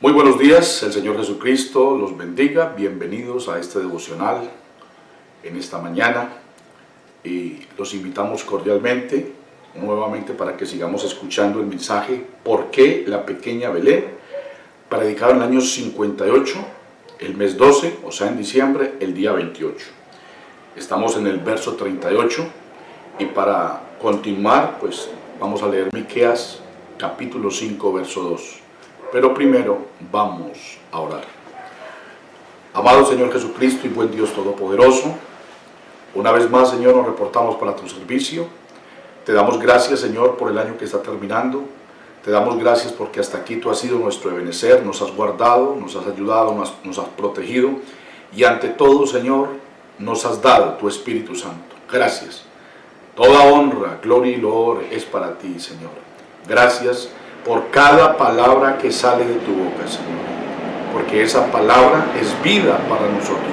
Muy buenos días, el Señor Jesucristo los bendiga. Bienvenidos a este devocional en esta mañana y los invitamos cordialmente nuevamente para que sigamos escuchando el mensaje ¿Por qué la pequeña Belén?, predicado en el año 58, el mes 12, o sea en diciembre, el día 28. Estamos en el verso 38 y para continuar pues vamos a leer Miqueas capítulo 5 verso 2. Pero primero vamos a orar. Amado Señor Jesucristo y buen Dios Todopoderoso, una vez más, Señor, nos reportamos para tu servicio. Te damos gracias, Señor, por el año que está terminando. Te damos gracias porque hasta aquí tú has sido nuestro ebenecer, nos has guardado, nos has ayudado, nos has protegido y ante todo, Señor, nos has dado tu Espíritu Santo. Gracias. Toda honra, gloria y loor es para ti, Señor. Gracias por cada palabra que sale de tu boca, Señor, porque esa palabra es vida para nosotros.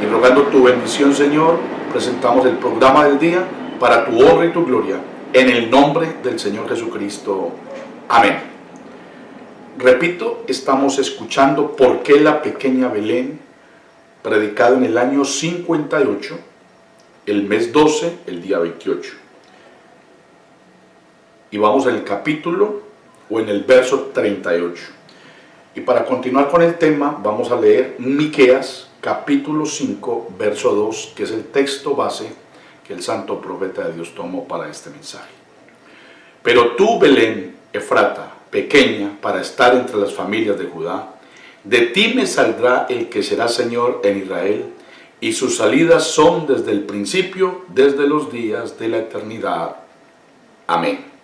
Y rogando tu bendición, Señor, presentamos el programa del día para tu honra y tu gloria, en el nombre del Señor Jesucristo. Amén. Repito, estamos escuchando ¿Por qué la pequeña Belén?, predicado en el año 58, el mes 12, el día 28. Y vamos en el capítulo o en el verso 38. Y para continuar con el tema vamos a leer Miqueas capítulo 5 verso 2, que es el texto base que el santo profeta de Dios tomó para este mensaje. Pero tú, Belén, Efrata, pequeña para estar entre las familias de Judá, de ti me saldrá el que será Señor en Israel, y sus salidas son desde el principio, desde los días de la eternidad. Amén.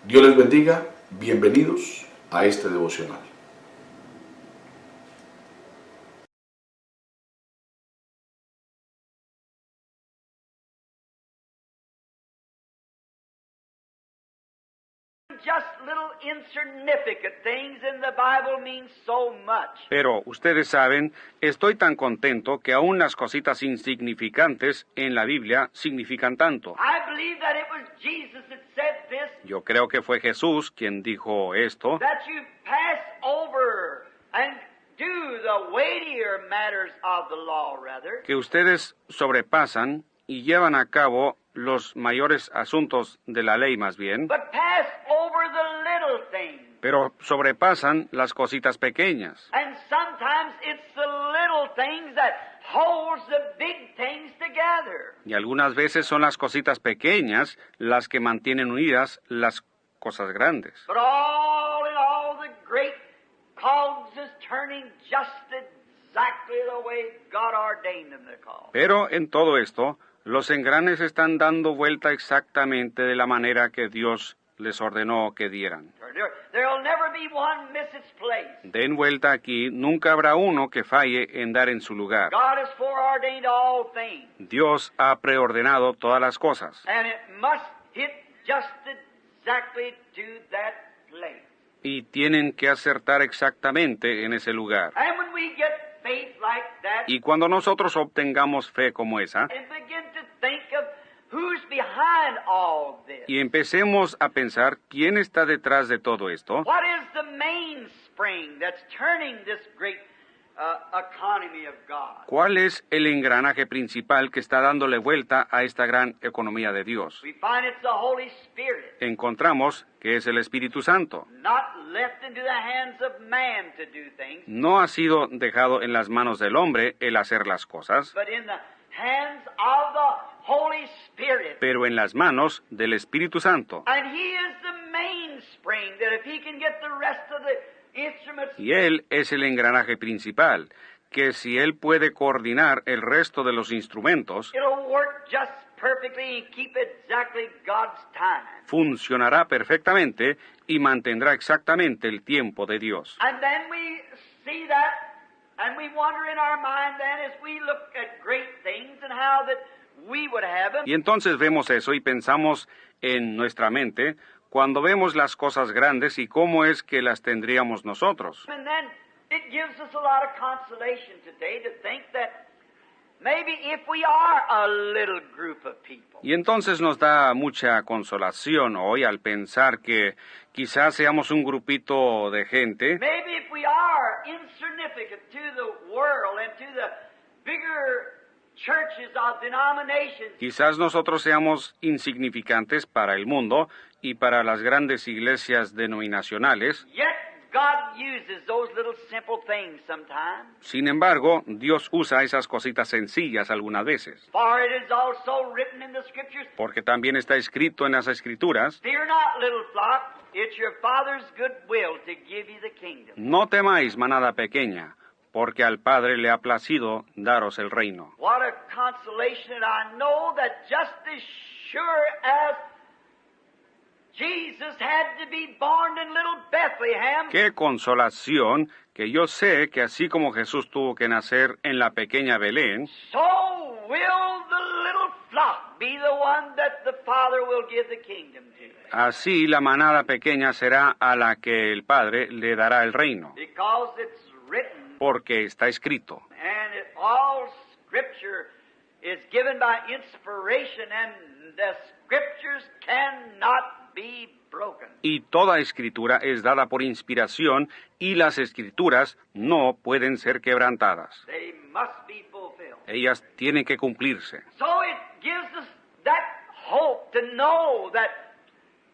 Dios les bendiga, bienvenidos a este devocional. Pero ustedes saben, estoy tan contento que aún las cositas insignificantes en la Biblia significan tanto. Yo creo que fue Jesús quien dijo esto, que ustedes sobrepasan y llevan a cabo los mayores asuntos de la ley más bien, pero sobrepasan las cositas pequeñas. Y algunas veces son las cositas pequeñas las que mantienen unidas las cosas grandes. Pero en todo esto, los engranes están dando vuelta exactamente de la manera que Dios les ordenó que dieran. Den vuelta aquí, nunca habrá uno que falle en dar en su lugar. Dios ha preordenado todas las cosas. Y tienen que acertar exactamente en ese lugar. Y cuando nosotros obtengamos fe como esa, y empecemos a pensar quién está detrás de todo esto, ¿cuál es el engranaje principal que está dándole vuelta a esta gran economía de Dios? Encontramos que es el Espíritu Santo. No ha sido dejado en las manos del hombre el hacer las cosas, pero en las manos del Espíritu Santo. Y Él es el engranaje principal, que si Él puede coordinar el resto de los instrumentos, funcionará perfectamente y mantendrá exactamente el tiempo de Dios. Y entonces vemos eso y pensamos en nuestra mente cuando vemos las cosas grandes y cómo es que las tendríamos nosotros. maybe if we are a little group of people, Y entonces nos da mucha consolación hoy al pensar que quizás seamos un grupito de gente, maybe if we are insignificant to the world and to the bigger churches of denominations, quizás nosotros seamos insignificantes para el mundo y para las grandes iglesias denominacionales. yet God uses those little simple things sometimes. Sin embargo, Dios usa esas cositas sencillas algunas veces, For it is also written in the Scriptures, porque también está escrito en las Escrituras: fear not, little flock, it's your Father's good will to give you the kingdom. no temáis, manada pequeña, porque al Padre le ha placido daros el reino. What a consolation that I know that just as sure as Jesus had to be born in little Bethlehem, Qué consolación que yo sé que así como Jesús tuvo que nacer en la pequeña Belén, so will the little flock be the one that the Father will give the kingdom to. así la manada pequeña será a la que el Padre le dará el reino, Because it's written, porque está escrito. and all Scripture is given by inspiration, and the Scriptures cannot be broken. Y toda escritura es dada por inspiración, y las escrituras no pueden ser quebrantadas. They must be fulfilled. Ellas tienen que cumplirse. So it gives us that hope to know that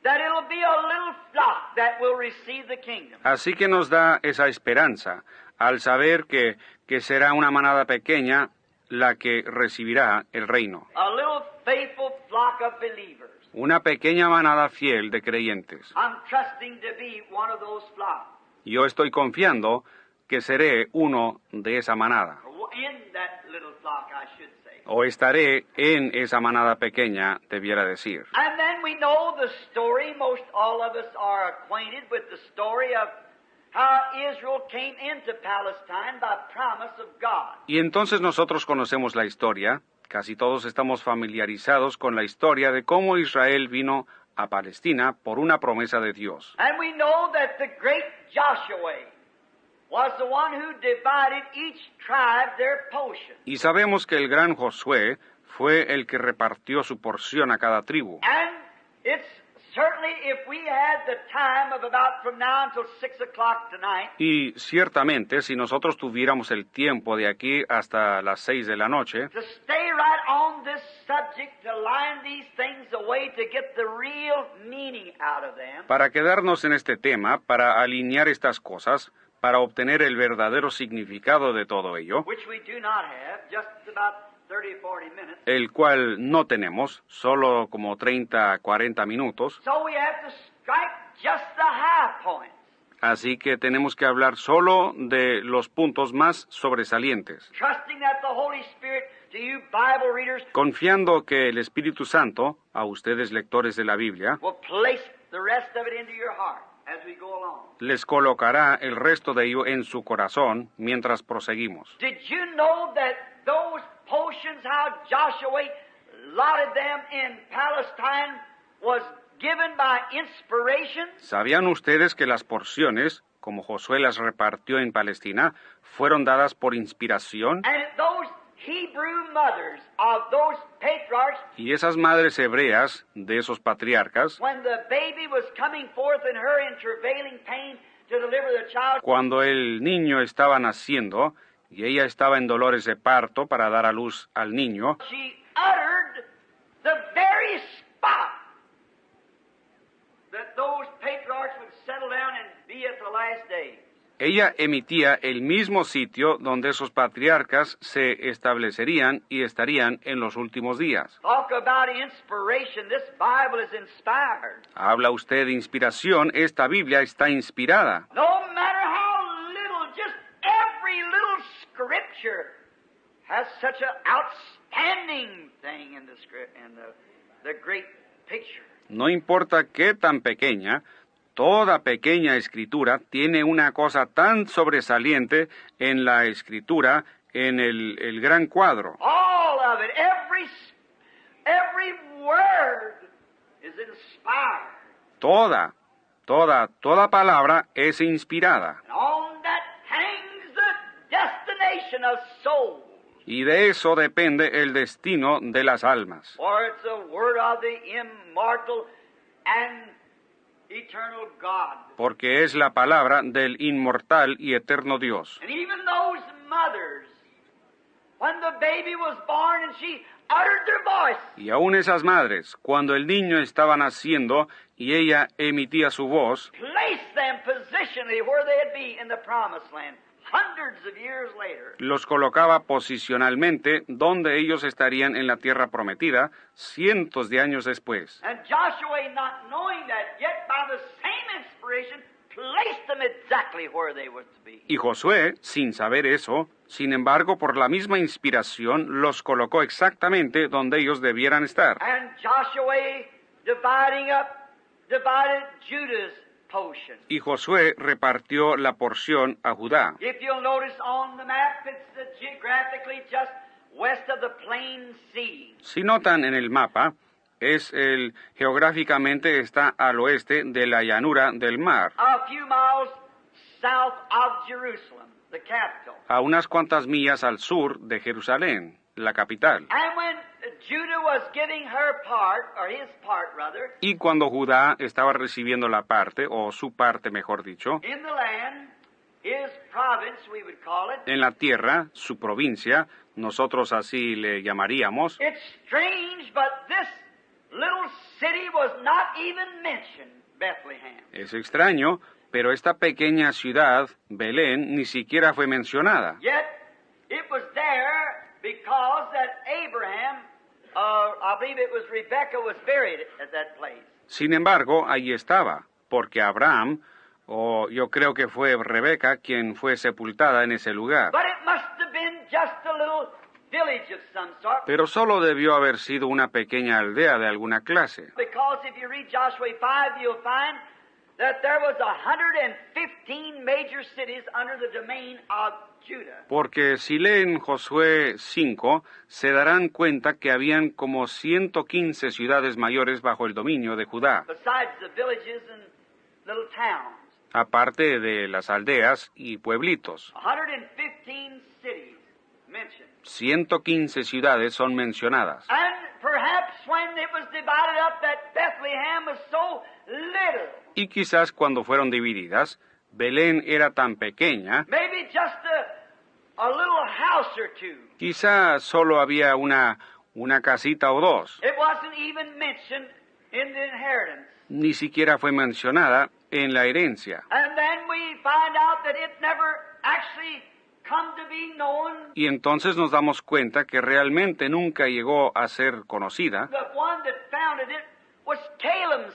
it'll be a little flock that will receive the kingdom. Así que nos da esa esperanza al saber que será una manada pequeña la que recibirá el reino. A little faithful flock of believers. Una pequeña manada fiel de creyentes. I'm trusting to be one of those flocks. Yo estoy confiando que seré uno de esa manada, Or in that little flock, I should say. o estaré en esa manada pequeña, debiera decir. And then we know the story. Most all of us are acquainted with the story of how Israel came into Palestine by promise of God. Y entonces nosotros conocemos la historia, casi todos estamos familiarizados con la historia de cómo Israel vino a Palestina por una promesa de Dios. And we know that the great Joshua was the one who divided each tribe their portion. Y sabemos que el gran Josué fue el que repartió su porción a cada tribu. And it's certainly, if we had the time of about from now until 6 o'clock tonight, Y ciertamente, si nosotros tuviéramos el tiempo de aquí hasta las 6 de la noche, to stay right on this subject, to line these things away, to get the real meaning out of them, para quedarnos en este tema, para alinear estas cosas, para obtener el verdadero significado de todo ello, which we do not have, just about 30 or 40 minutes. el cual no tenemos, solo como 30, 40 minutos, So we have to strike just the high points, así que tenemos que hablar solo de los puntos más sobresalientes, trusting that the Holy Spirit, to you Bible readers, confiando que el Espíritu Santo, a ustedes lectores de la Biblia, will place the rest of it into your heart as we go along. les colocará el resto de ello en su corazón mientras proseguimos. Did you know that those portions, how Joshua lotted them in Palestine, was given by inspiration? ¿Sabían ustedes que las porciones, como Josué las repartió en Palestina, fueron dadas por inspiración? And those Hebrew mothers of those patriarchs, Y esas madres hebreas de esos patriarcas, when the baby was coming forth in her in travailing pain to deliver the child, cuando el niño estaba naciendo y ella estaba en dolores de parto para dar a luz al niño, she uttered the very spot that those patriarchs would settle down and be at the last days. ella emitía el mismo sitio donde esos patriarcas se establecerían y estarían en los últimos días. Talk about inspiration. This Bible is inspired. Habla usted de inspiración, esta Biblia está inspirada. No matter how little, just every little scripture has such an outstanding thing in the script and the great picture. No importa qué tan pequeña, toda pequeña escritura tiene una cosa tan sobresaliente en la escritura, en el gran cuadro. All of it, every word is inspired. Toda palabra es inspirada. And on that hangs the destination of souls. Y de eso depende el destino de las almas. For it's the word of the immortal and eternal God. Porque es la palabra del inmortal y eterno Dios. And even those mothers, when the baby was born and she uttered their voice, Y aún esas madres, cuando el niño estaba naciendo y ella emitía su voz, placed them positionally where they'd be in the promised land hundreds of years later. los colocaba posicionalmente donde ellos estarían en la tierra prometida cientos de años después. And Joshua, not knowing that yet, by the same inspiration, placed them exactly where they were to be. Y Josué, sin saber eso, sin embargo, por la misma inspiración, los colocó exactamente donde ellos debieran estar. And Joshua, divided Judah's portion. Y Josué repartió la porción a Judá. If you'll notice on the map, it's geographically just west of the plain sea. Si notan en el mapa, geográficamente está al oeste de la llanura del mar, A few miles south of Jerusalem, the capital. a unas cuantas millas al sur de Jerusalén, la capital. And when Judah was getting her part, or his part rather, Y cuando Judá estaba recibiendo la parte, o su parte mejor dicho, in the land, his province, we would call it, en la tierra, su provincia, nosotros así le llamaríamos, it's strange, but this little city was not even mentioned, Bethlehem. es extraño, pero esta pequeña ciudad, Belén, ni siquiera fue mencionada. Yet, it was there because that Abraham, I believe it was Rebekah, was buried at that place. Sin embargo, allí estaba, porque Abraham, o yo creo que fue Rebeca, quien fue sepultada en ese lugar. But it must have been just a little village of some sort. Pero solo debió haber sido una pequeña aldea de alguna clase, Because if you read Joshua 5, you'll find that there was 115 major cities under the domain of Judah. porque si leen Josué 5, se darán cuenta que habían como 115 ciudades mayores bajo el dominio de Judá, Besides the villages and little towns. aparte de las aldeas y pueblitos. 115 cities mentioned. 115 ciudades son mencionadas. And perhaps when it was divided up that Bethlehem was so little. Y quizás cuando fueron divididas, Belén era tan pequeña, Maybe just a little house or two. quizá solo había una casita o dos. It wasn't even mentioned in the inheritance. Ni siquiera fue mencionada en la herencia. And then we find out that it never actually come to be known. Y entonces nos damos cuenta que realmente nunca llegó a ser conocida. The one that founded it was Caleb's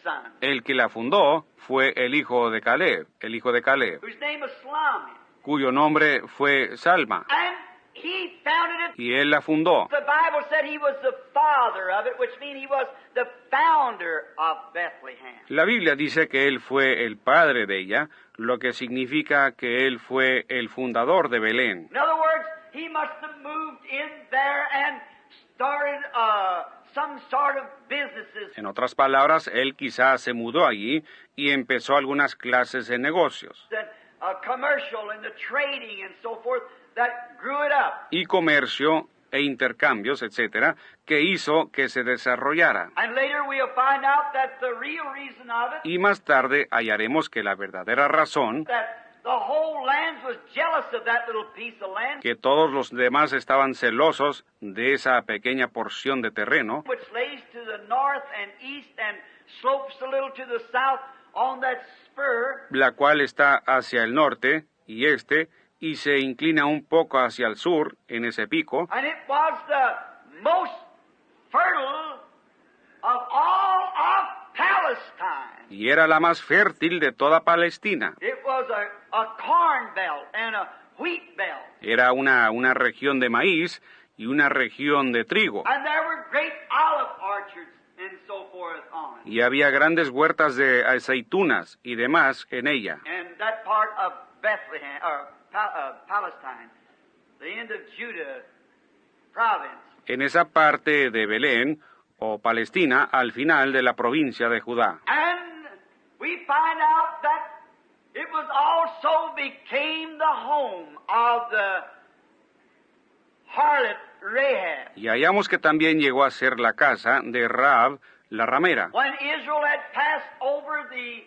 son, El que la fundó fue el hijo de Caleb, whose name was Salami. cuyo nombre fue Salma. And he founded it. Y él la fundó. The Bible said he was the father of it, which means he was the founder of Bethlehem. La Biblia dice que él fue el padre de ella, lo que significa que él fue el fundador de Belén. In other words, he must have moved in there and started some sort of businesses. En otras palabras, él quizás se mudó allí y empezó algunas clases de negocios That commercial and the trading and so forth that grew it up. y comercio e intercambios, etcétera, que hizo que se desarrollara. And later we'll find out that the real reason of it, Y más tarde hallaremos que la verdadera razón, that the whole land was jealous of that little piece of land, que todos los demás estaban celosos de esa pequeña porción de terreno, which lays to the north and east and slopes a little to the south on that spur. la cual está hacia el norte y este, y se inclina un poco hacia el sur, en ese pico, And it was the most fertile of all of Palestine. y era la más fértil de toda Palestina. It was a corn belt and a wheat belt. Era una región de maíz y una región de trigo. And there were great olive orchards and so forth on it. Y había grandes huertas de aceitunas y demás en ella. And that part of Bethlehem, or Palestine, the end of Judah province. En esa parte de Belén, o Palestina, al final de la provincia de Judá. And we find out that it was also became the home of the harlot Rahab. Y hallamos que también llegó a ser la casa de Rahab, la ramera. When Israel had passed over the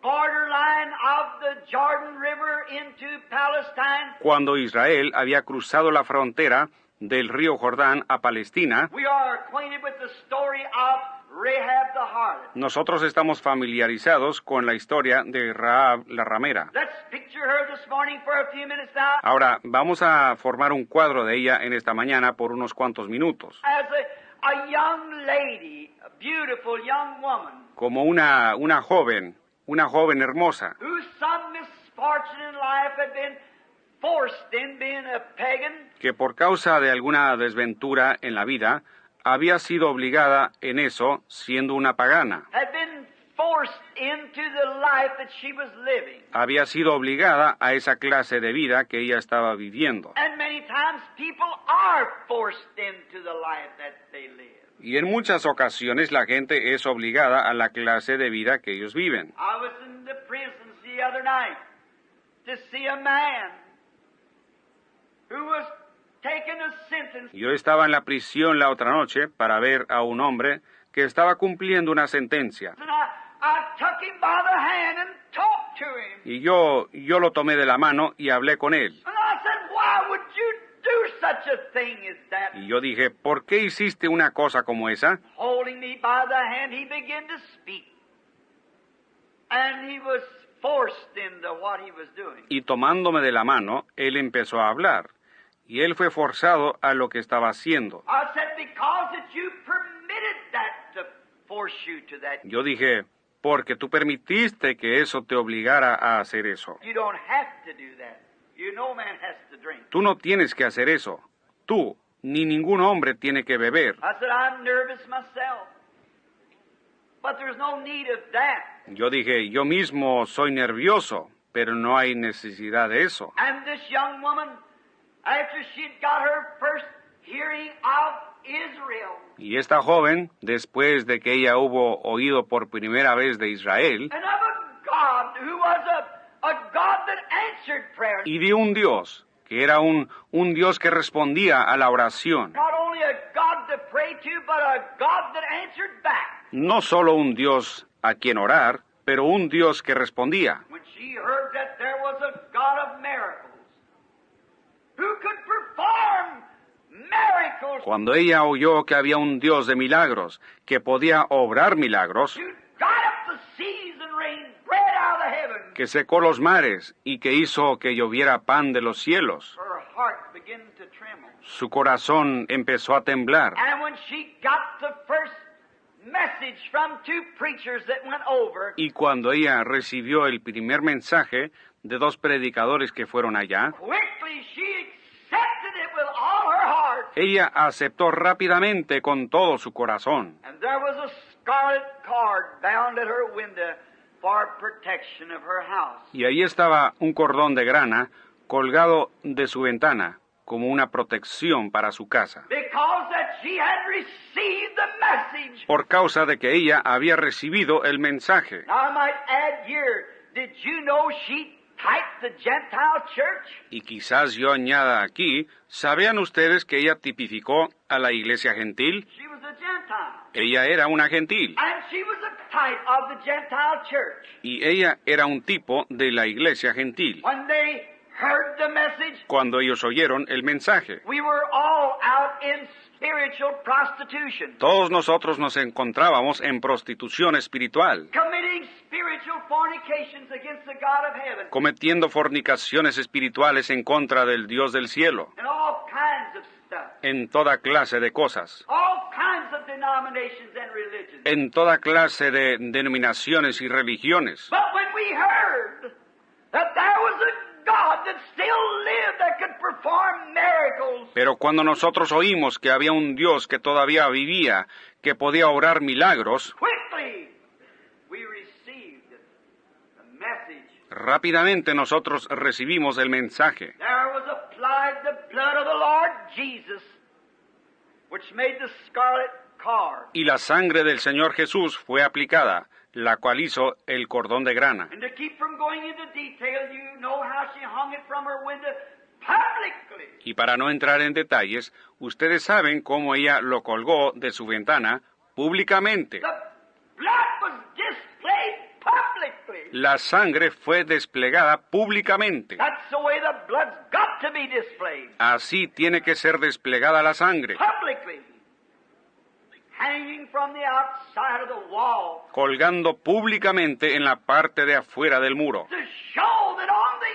borderline of the Jordan River into Palestine, Cuando Israel había cruzado la frontera del río Jordán a Palestina, we are acquainted with the story of Rahab the harlot. nosotros estamos familiarizados con la historia de Rahab, la ramera. Let's picture her this morning for a few minutes now Ahora, vamos a formar un cuadro de ella en esta mañana por unos cuantos minutos, as a young lady, a beautiful young woman, como una joven hermosa, whose some misfortune in life had been forced in being a pagan, que por causa de alguna desventura en la vida, había sido obligada en eso siendo una pagana. had been forced into the life that she was living. Había sido obligada a esa clase de vida que ella estaba viviendo. And many times people are forced into the life that they live. Y en muchas ocasiones la gente es obligada a la clase de vida que ellos viven. I was in the prison the other night to see a man who was taking a sentence. Yo estaba en la prisión la otra noche para ver a un hombre que estaba cumpliendo una sentencia. And I took him by the hand and talked to him. Y yo lo tomé de la mano y hablé con él. And I said, why would you do such a thing as that? Y yo dije, ¿por qué hiciste una cosa como esa? Holding me by the hand, he began to speak. And he was forced into what he was doing. Y tomándome de la mano, él empezó a hablar. Y él fue forzado a lo que estaba haciendo. I said, because that you permitted that to force you to that. Yo dije, porque tú permitiste que eso te obligara a hacer eso. You don't have to do that. You know man has to drink. Tú no tienes que hacer eso. Tú, ni ningún hombre tiene que beber. I said, I'm nervous myself. But there's no need of that. Yo dije, yo mismo soy nervioso, pero no hay necesidad de eso. And this young woman, after she'd got her first hearing of Israel, Y esta joven, después de que ella hubo oído por primera vez de Israel, and of a God who was a God that answered prayer, y de un Dios, que era un Dios que respondía a la oración, not only a God to pray to, but a God that answered back. no solo un Dios a quien orar, pero un Dios que respondía. When she heard that there was a God of miracles who could perform miracles, Cuando ella oyó que había un Dios de milagros, que podía obrar milagros, who dried up the seas and rained bread out of the heavens, que secó los mares y que hizo que lloviera pan de los cielos, her heart began to tremble. su corazón empezó a temblar. And when she got the first message from two preachers that went over, Y cuando ella recibió el primer mensaje de dos predicadores que fueron allá, quickly she accepted it with all her heart. ella aceptó rápidamente con todo su corazón. And there was a scarlet cord bound at her window for protection of her house. Y ahí estaba un cordón de grana colgado de su ventana como una protección para su casa, Because that she had received the message. por causa de que ella había recibido el mensaje. Now I might add here, did you know she typed the Gentile church? Y quizás yo añada aquí, ¿sabían ustedes que ella tipificó a la iglesia gentil? She was a Gentile. Ella era una gentil, And she was a type of the Gentile church. y ella era un tipo de la iglesia gentil. When they heard the message, Cuando ellos oyeron el mensaje, we were all out in spiritual prostitution, todos nosotros nos encontrábamos en prostitución espiritual, committing spiritual fornications against the God of heaven, cometiendo fornicaciones espirituales en contra del Dios del cielo, and all kinds of stuff, en toda clase de cosas, all kinds of denominations and religions. en toda clase de denominaciones y religiones. But when we heard that there was a God that still lived, that could perform miracles, Pero cuando nosotros oímos que había un Dios que todavía vivía, que podía obrar milagros, quickly we received the message. rápidamente nosotros recibimos el mensaje. There was applied the blood of the Lord Jesus, which made the scarlet cord. Y la sangre del Señor Jesús fue aplicada, la cual hizo el cordón de grana. And to keep from going into detail, you know how she hung it from her window publicly. Y para no entrar en detalles, ustedes saben cómo ella lo colgó de su ventana públicamente. The blood was displayed publicly. La sangre fue desplegada públicamente. That's the way the blood's got to be displayed. Así tiene que ser desplegada la sangre, Publicly. Hanging from the outside of the wall colgando públicamente en la parte de afuera del muro, to show that on the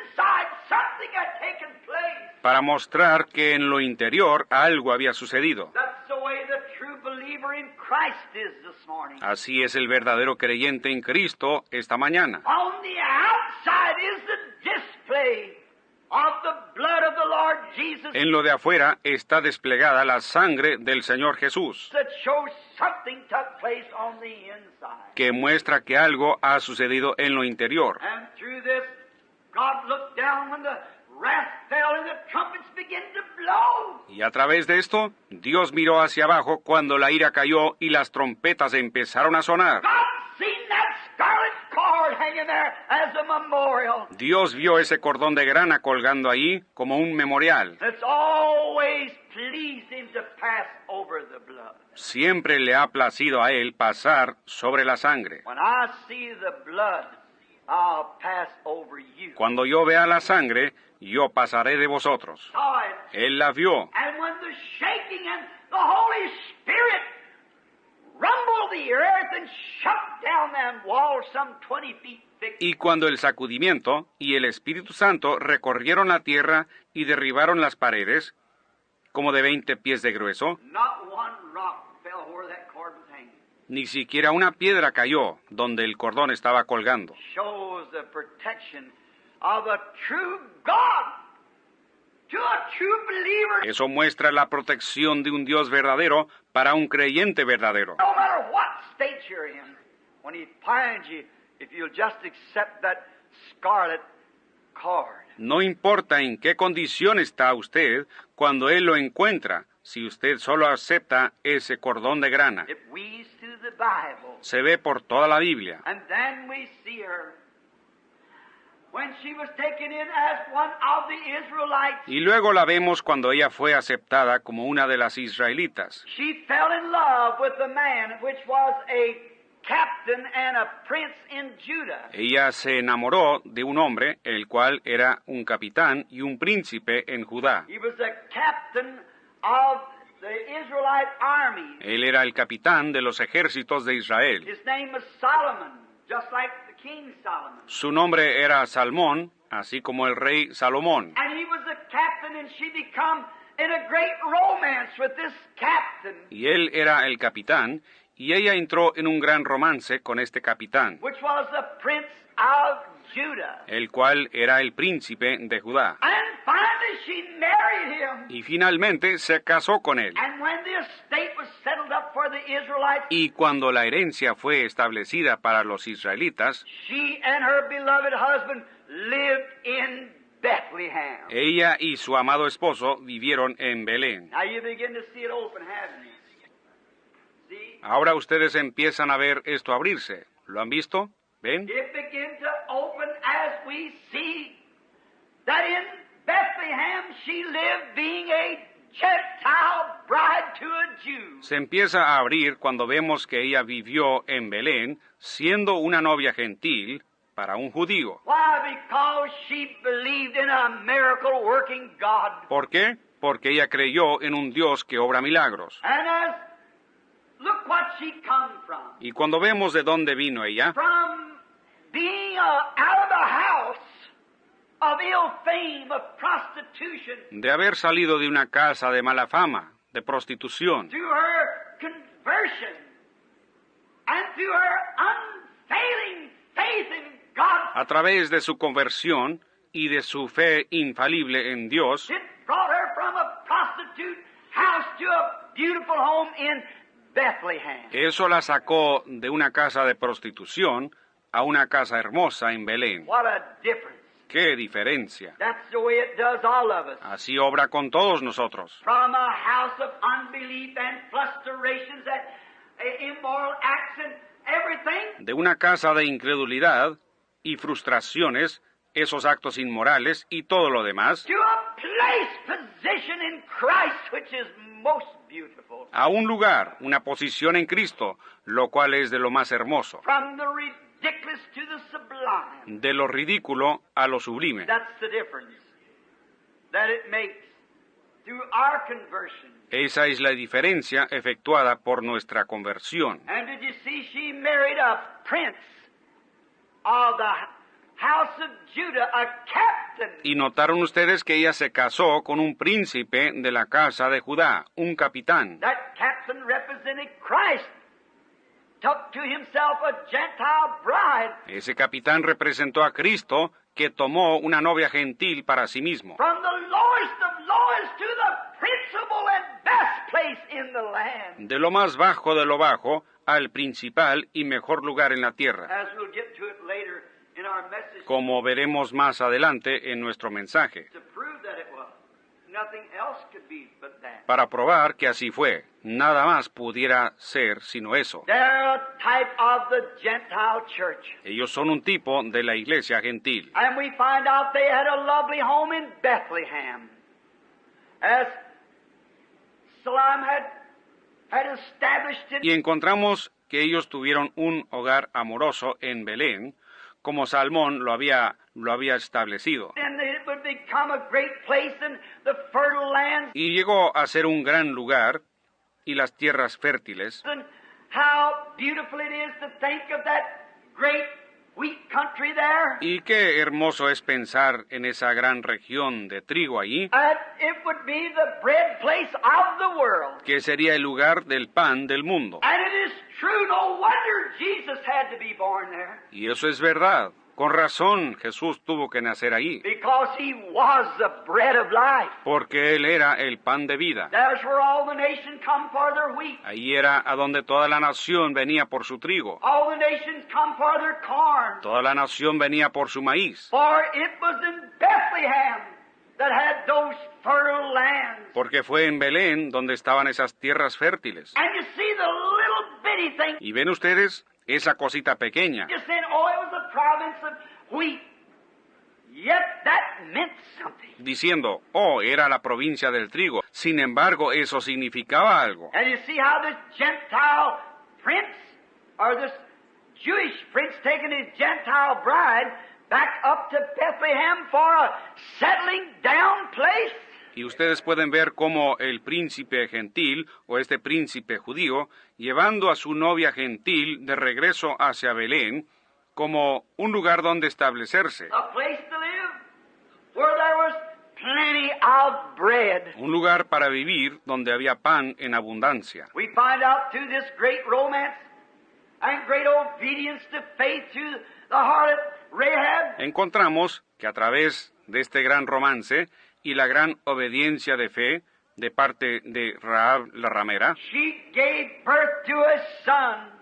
inside something had taken place. para mostrar que en lo interior algo había sucedido. That's the way the true believer in Christ is this morning. Así es el verdadero creyente en Cristo esta mañana. On the outside is the display of the blood of the Lord Jesus En lo de afuera está desplegada la sangre del Señor Jesús, that shows something took place on the inside. que muestra que algo ha sucedido en lo interior. And through this, God looked down when the wrath fell and the trumpets began to blow. Y a través de esto, Dios miró hacia abajo cuando la ira cayó y las trompetas empezaron a sonar. God seen that scarlet cord hanging there as a memorial. Dios vio ese cordón de grana colgando ahí como un memorial. It's always pleased him to pass over the blood. Siempre le ha placido a él pasar sobre la sangre. When I see the blood, I'll pass over you. Cuando yo vea la sangre, yo pasaré de vosotros. Saw it. Él la vio. And when the shaking and the Holy Spirit rumbled the earth and shut down them walls some 20 feet thick. Y cuando el sacudimiento y el Espíritu Santo recorrieron la tierra y derribaron las paredes, como de 20 pies de grueso, Not one rock fell where that cord was hanging. ni siquiera una piedra cayó donde el cordón estaba colgando. Shows the protection of a true God to a true believer. Eso muestra la protección de un Dios verdadero para un creyente verdadero. No matter what state you're in, when he finds you, if you'll just accept that scarlet cord. No importa en qué condición está usted cuando Él lo encuentra, si usted solo acepta ese cordón de grana. It weaves through the Bible. Se ve por toda la Biblia. And then we see her when she was taken in as one of the Israelites. Y luego la vemos cuando ella fue aceptada como una de las israelitas. She fell in love with the man which was a captain and a prince in Judah. Ella se enamoró de un hombre, el cual era un capitán y un príncipe en Judá. He was a captain of the Israelite army. Él era el capitán de los ejércitos de Israel. His name was Solomon, just like the King Solomon. Su nombre era Salmón, así como el rey Salomón. And he was a captain, and she become in a great romance with this captain, Y él era el capitán, y ella entró en un gran romance con este capitán, which was the prince of Judah. el cual era el príncipe de Judá. And finally she married him. Y finalmente se casó con él. And when the estate was settled up for the Israelites, Y cuando la herencia fue establecida para los israelitas, she and her beloved husband lived in Bethlehem. ella y su amado esposo vivieron en Belén. Now you begin to see it open, haven't you? See? Ahora ustedes empiezan a ver esto abrirse. ¿Lo han visto? ¿Ven? It began to open as we see that in Bethlehem she lived being a Gentile bride to a Jew. Se empieza a abrir cuando vemos que ella vivió en Belén siendo una novia gentil para un judío. Why? Because she believed in a miracle working God. ¿Por qué? Porque ella creyó en un Dios que obra milagros. And as look what she come from. Y cuando vemos de dónde vino ella, From being out of the house of ill fame, of prostitution, de haber salido de una casa de mala fama, de prostitución, through her conversion and through her unfailing faith in God, a través de su conversión y de su fe infalible en Dios, it brought her from a prostitute house to a beautiful home in Bethlehem. eso la sacó de una casa de prostitución a una casa hermosa en Belén. What a difference. ¡Qué diferencia! That's the way it does all of us. Así obra con todos nosotros. From a house of unbelief and frustrations and immoral acts and everything, De una casa de incredulidad y frustraciones esos actos inmorales y todo lo demás, to a place, position in Christ, which is most beautiful. a un lugar, una posición en Cristo, lo cual es de lo más hermoso, From the ridiculous to the sublime. de lo ridículo a lo sublime. That's the difference that it makes through our conversion. Esa es la diferencia efectuada por nuestra conversión. And did you see she married a prince of the house of Judah, a captain. Y notaron ustedes que ella se casó con un príncipe de la casa de Judá, un capitán. That captain represented Christ. Took to himself a Gentile bride. Ese capitán representó a Cristo, que tomó una novia gentil para sí mismo. From the lowest of lowest to the principal and best place in the land. De lo más bajo de lo bajo al principal y mejor lugar en la tierra, As we'll get to it later in our message, como veremos más adelante en nuestro mensaje, to prove that it was. Nothing else could be but that. para probar que así fue. Nada más pudiera ser sino eso. They're a type of the Gentile church. Ellos son un tipo de la iglesia gentil. And we find out they had a lovely home in Bethlehem. As Salam had established it. Y encontramos que ellos tuvieron un hogar amoroso en Belén, como Salmón lo había establecido. And it would become a great place in the fertile lands. Y llegó a ser un gran lugar y las tierras fértiles. And how beautiful it is to think of that great wheat country there. Y qué hermoso es pensar en esa gran región de trigo allí, And it would be the bread place of the world. que sería el lugar del pan del mundo. And it is true, no wonder Jesus had to be born there. Y eso es verdad. Con razón Jesús tuvo que nacer allí, Because he was the bread of life. porque Él era el pan de vida. There's where all the nations come for their wheat. Ahí era a donde toda la nación venía por su trigo. All the nations come for their corn. Toda la nación venía por su maíz, For it was in Bethlehem that had those fertile lands. porque fue en Belén donde estaban esas tierras fértiles. And you see the little bitty thing. Y ven ustedes esa cosita pequeña, You said, oh, it was a province of wheat. Yet that meant something. diciendo, oh, era la provincia del trigo. Sin embargo, eso significaba algo. And you see how this Gentile prince, or this Jewish prince taking his Gentile bride back up to Bethlehem for a settling down place. Y ustedes pueden ver cómo el príncipe gentil, o este príncipe judío, llevando a su novia gentil de regreso hacia Belén, como un lugar donde establecerse, A place to live where there was plenty of bread. un lugar para vivir donde había pan en abundancia. We find out through this great romance and great obedience to faith through the harlot Rahab. Encontramos que a través de este gran romance y la gran obediencia de fe de parte de Rahab la ramera, She gave birth to a son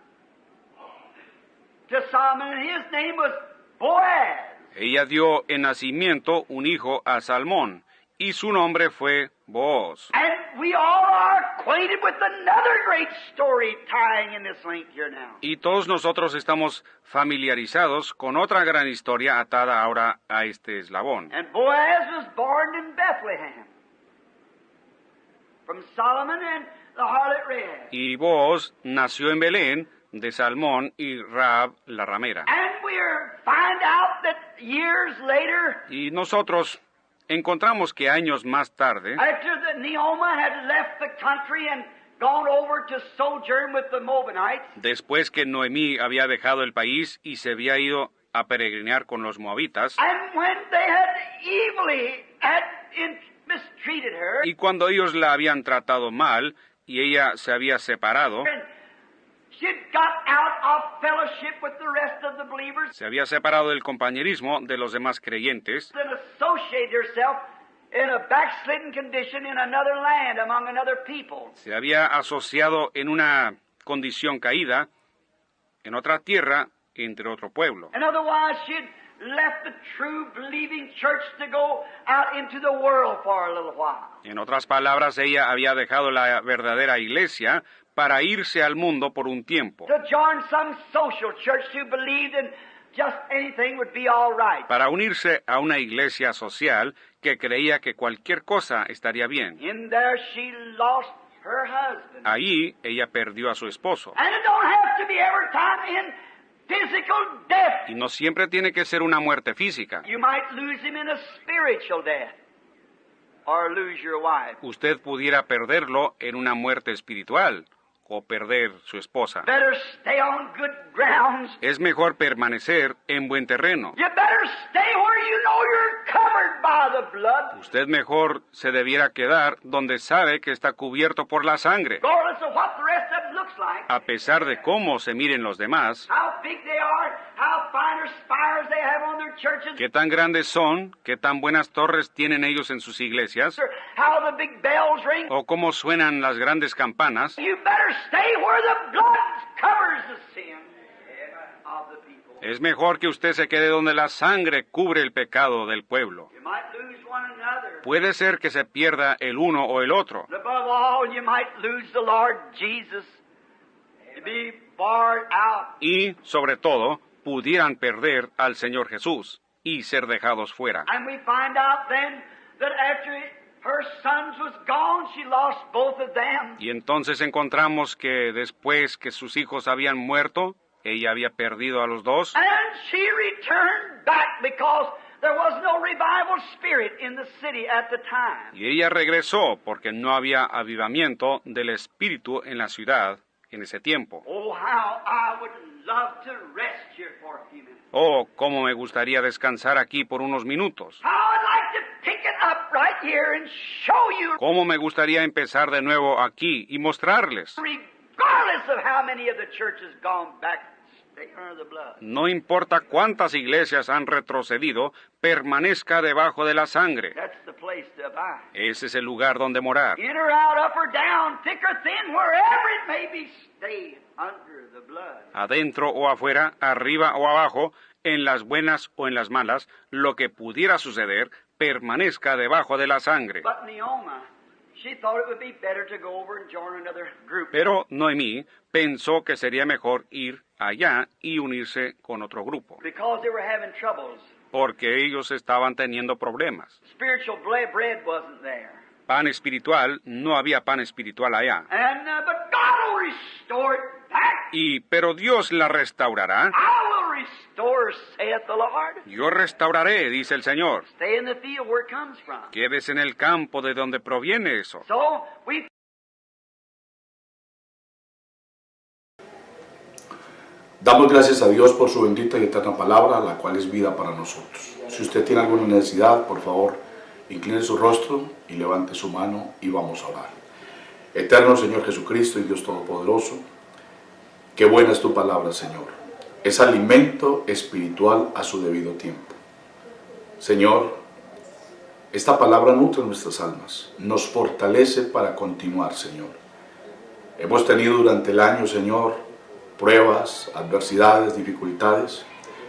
to Solomon, and his name was Boaz. ella dio en nacimiento un hijo a Salmón, y su nombre fue Booz. And we all are acquainted with another great story tying in this link here now. Y todos nosotros estamos familiarizados con otra gran historia atada ahora a este eslabón. And Boaz was born in Bethlehem from Solomon and the harlot Rahab. Y Booz nació en Belén de Salmón y Rahab la ramera. And we find out that years later, Y nosotros encontramos que años más tarde, after the Naomi had left the country and gone over to sojourn with the Moabites, después que Noemí había dejado el país y se había ido a peregrinar con los moabitas, and when they had mistreated her, y cuando ellos la habían tratado mal y ella se había separado, and she'd got out of fellowship with the rest of the believers se había separado del compañerismo de los demás creyentes, and associated herself in a backslidden condition in another land among another people. se había asociado en una condición caída en otra tierra entre otro pueblo. And otherwise she'd left the true believing church to go out into the world for a little while. En otras palabras, ella había dejado la verdadera iglesia para irse al mundo por un tiempo, To join some social church who believed in just anything would be all right. para unirse a una iglesia social que creía que cualquier cosa estaría bien. In there she lost her husband. Ahí ella perdió a su esposo. And it don't have to be every time in physical death. Y no siempre tiene que ser una muerte física. You might lose him in a spiritual death. Or lose your wife. Usted pudiera perderlo en una muerte espiritual o perder su esposa. Better stay on good grounds. Es mejor permanecer en buen terreno. You better stay where you know you're covered by the blood. Usted mejor se debiera quedar donde sabe que está cubierto por la sangre. Regardless of what the rest of it looks like. A pesar de cómo se miren los demás, How big they are, how finer spires they have on their churches. qué tan grandes son, qué tan buenas torres tienen ellos en sus iglesias, How the big bells ring. o cómo suenan las grandes campanas. You better stay where the blood covers the sin of the people. Es mejor que usted se quede donde la sangre cubre el pecado del pueblo. You might lose one another. Puede ser que se pierda el uno o el otro, But above all, you might lose the Lord Jesus. To be barred out. y, sobre todo, pudieran perder al Señor Jesús y ser dejados fuera. And we find out then that after her sons was gone, she lost both of them. Y entonces encontramos que después que sus hijos habían muerto, ella había perdido a los dos, And she returned back because there was no revival spirit in the city at the time. y ella regresó porque no había avivamiento del espíritu en la ciudad en ese tiempo. Oh, how I would love to rest here for a few minutes. Oh, cómo me gustaría descansar aquí por unos minutos. How I'd like to pick it up right here and show you, Cómo me gustaría empezar de nuevo aquí y mostrarles. regardless of how many of the churches gone back, stay under the blood. No importa cuántas iglesias han retrocedido, permanezca debajo de la sangre. That's the place to abide. Ese es el lugar donde morar. In or out, up or down, thick or thin, wherever it may be, stay under the blood. Adentro o afuera, arriba o abajo, en las buenas o en las malas, lo que pudiera suceder, permanezca debajo de la sangre. But Naomi, she thought it would be better to go over and join another group. Pero Noemí pensó que sería mejor ir allá y unirse con otro grupo, Because they were having troubles. porque ellos estaban teniendo problemas. Spiritual bread wasn't there. Pan espiritual, no había pan espiritual allá. And but God will restore it back. Pero Dios la restaurará. I will restore, saith the Lord. Yo restauraré, dice el Señor. Stay in the field where it comes from. Quédese en el campo de donde proviene eso. So we Damos gracias a Dios por su bendita y eterna palabra, la cual es vida para nosotros. Si usted tiene alguna necesidad, por favor, incline su rostro y levante su mano y vamos a orar. Eterno Señor Jesucristo y Dios Todopoderoso, qué buena es tu palabra, Señor. Es alimento espiritual a su debido tiempo. Señor, esta palabra nutre nuestras almas, nos fortalece para continuar, Señor. Hemos tenido durante el año, Señor, pruebas, adversidades, dificultades,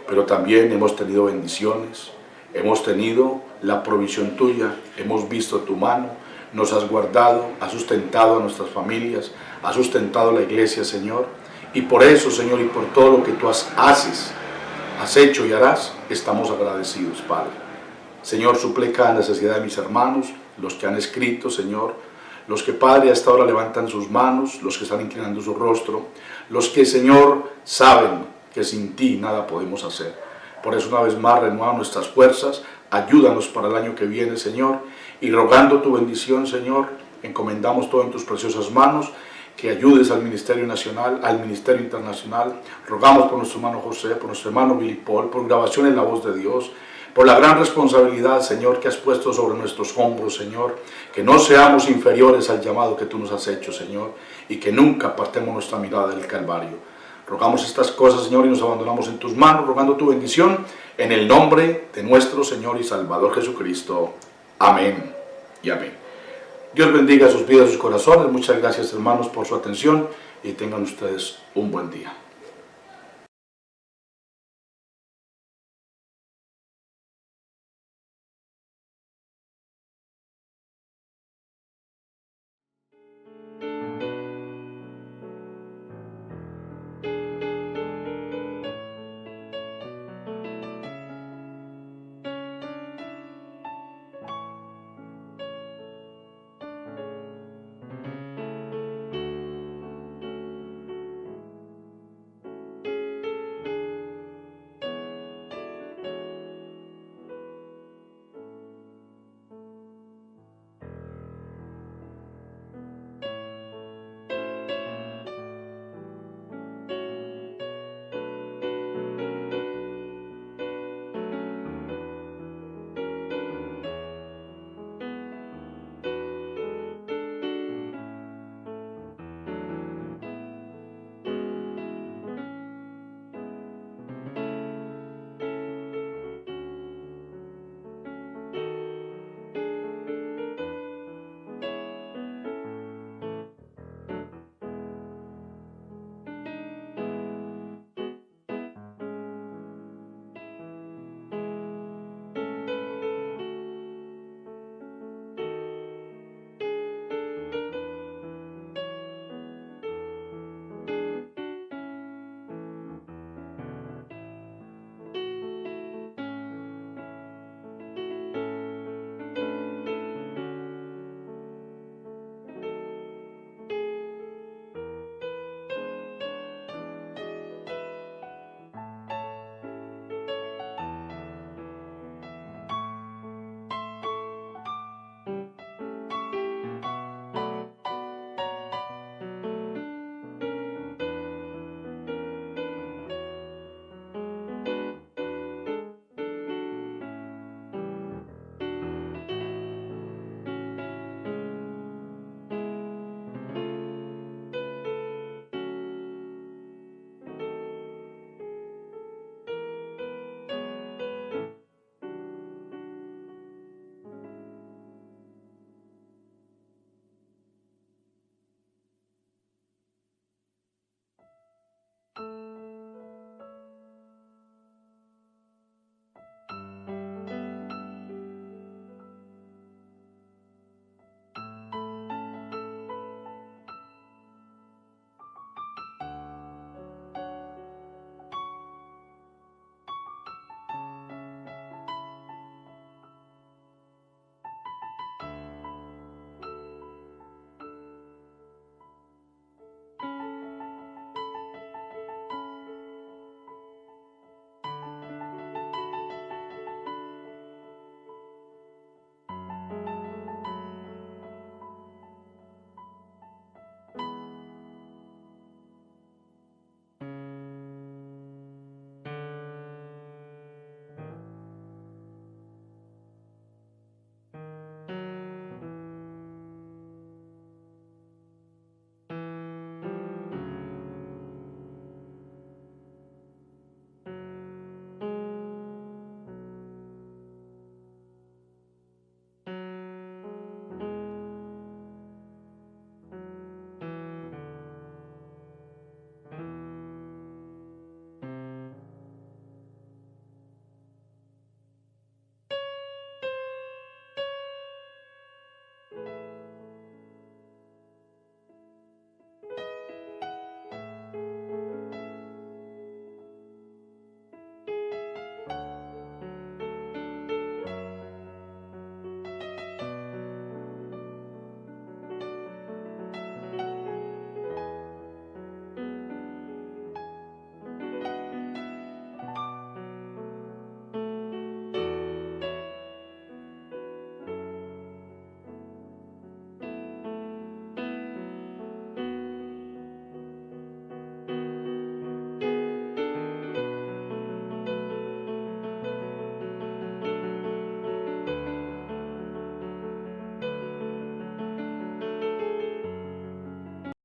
pero también hemos tenido bendiciones, hemos tenido la provisión tuya, hemos visto tu mano, nos has guardado, has sustentado a nuestras familias, has sustentado a la iglesia, Señor, y por eso, Señor, y por todo lo que tú haces, has hecho y harás, estamos agradecidos, Padre. Señor, suple cada necesidad de mis hermanos, los que han escrito, Señor, los que, Padre, a esta hora levantan sus manos, los que están inclinando su rostro, los que, Señor, saben que sin ti nada podemos hacer. Por eso, una vez más, renueva nuestras fuerzas, ayúdanos para el año que viene, Señor, y rogando tu bendición, Señor, encomendamos todo en tus preciosas manos, que ayudes al Ministerio Nacional, al Ministerio Internacional. Rogamos por nuestro hermano José, por nuestro hermano Billy Paul, por Grabación en la Voz de Dios, por la gran responsabilidad, Señor, que has puesto sobre nuestros hombros, Señor, que no seamos inferiores al llamado que tú nos has hecho, Señor, y que nunca apartemos nuestra mirada del Calvario. Rogamos estas cosas, Señor, y nos abandonamos en tus manos, rogando tu bendición, en el nombre de nuestro Señor y Salvador Jesucristo. Amén y amén. Dios bendiga sus vidas y sus corazones. Muchas gracias, hermanos, por su atención, y tengan ustedes un buen día.